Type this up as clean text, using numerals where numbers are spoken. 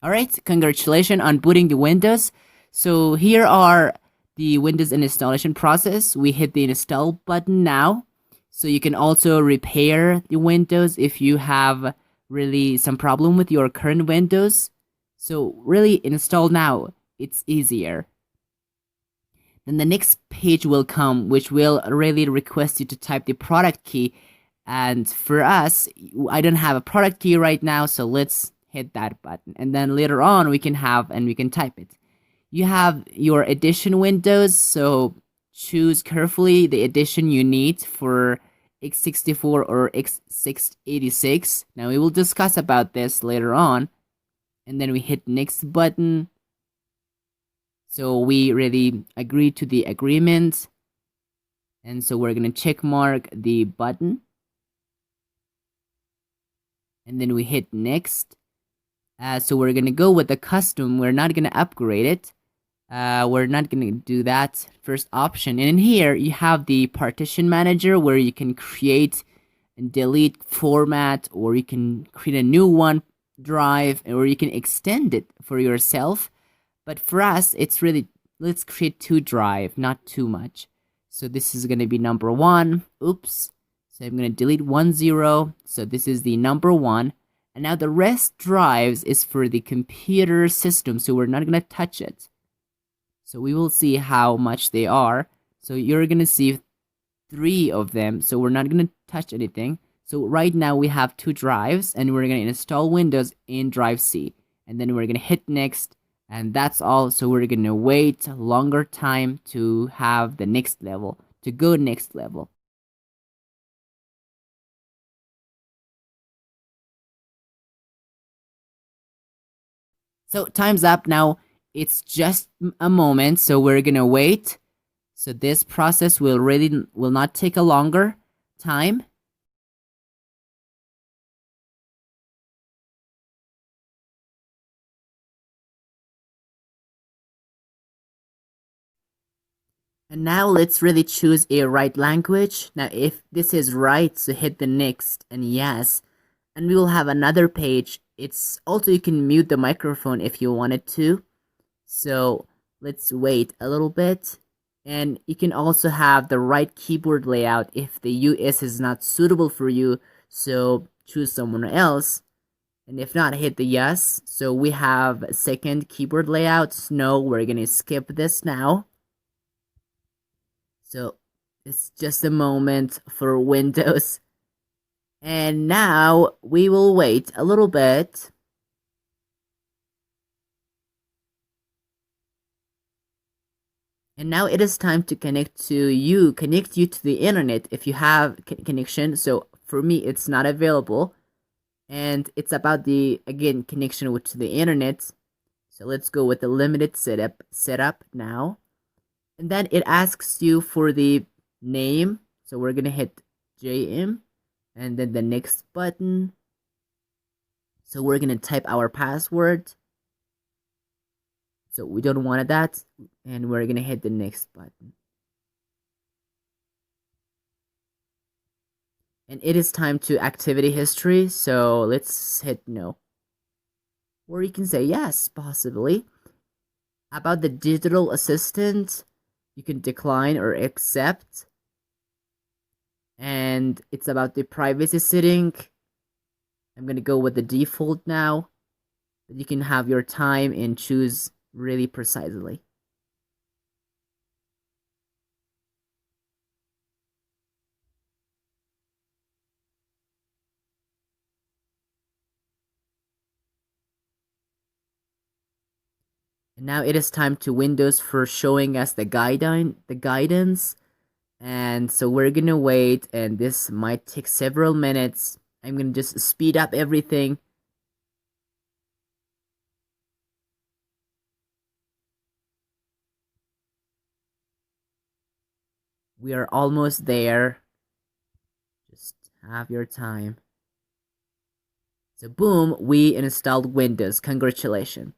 Alright, congratulations on booting the Windows. So here are the Windows installation process. We hit the install button now. So you can also repair the Windows if you have really some problem with your current Windows. So really install now. It's easier. Then the next page will come, which will really request you to type the product key. And for us, I don't have a product key right now, so let's hit that button. And then later on, we can type it. You have your edition windows, so choose carefully the edition you need for x64 or x86. Now we will discuss about this later on. And then we hit next button. So we really agree to the agreement. And so we're going to check mark the button. And then we hit next. So we're going to go with the custom. We're not going to upgrade it. We're not going to do that first option. And in here, you have the partition manager where you can create and delete format, or you can create a new one drive, or you can extend it for yourself. But for us, it's really, let's create 2 drive, not too much. So this is going to be number 1. Oops. So I'm going to delete 10. So this is the number 1. And now the rest drives is for the computer system. So we're not going to touch it. So we will see how much they are. So you're going to see 3 of them. So we're not going to touch anything. So right now we have 2 drives, and we're going to install Windows in drive C. And then we're going to hit next. And that's all. So we're going to wait a longer time to have the next level, to go next level. So time's up now. It's just a moment, so we're going to wait. So this process will not take a longer time. And now let's really choose a right language. Now if this is right, so hit the next and yes. And we will have another page. It's also, you can mute the microphone if you wanted to. So let's wait a little bit. And you can also have the right keyboard layout if the US is not suitable for you. So choose someone else. And if not, hit the yes. So we have a second keyboard layout. No, we're gonna skip this now. So it's just a moment for Windows. And now we will wait a little bit. And now it is time to connect you to the internet if you have connection. So for me, it's not available. And it's about the, again, connection to the internet. So let's go with the limited setup now. And then it asks you for the name. So we're going to hit JM and then the next button. So we're going to type our password. So we don't want that. And we're going to hit the next button. And it is time to activity history. So let's hit no. Or you can say yes, possibly. About the digital assistant, you can decline or accept. And it's about the privacy setting. I'm going to go with the default now. But you can have your time and choose really precisely. And now it is time to Windows for showing us the guidance. And so we're gonna wait, and this might take several minutes. I'm gonna just speed up everything. We are almost there. Just have your time. So boom, we installed Windows. Congratulations.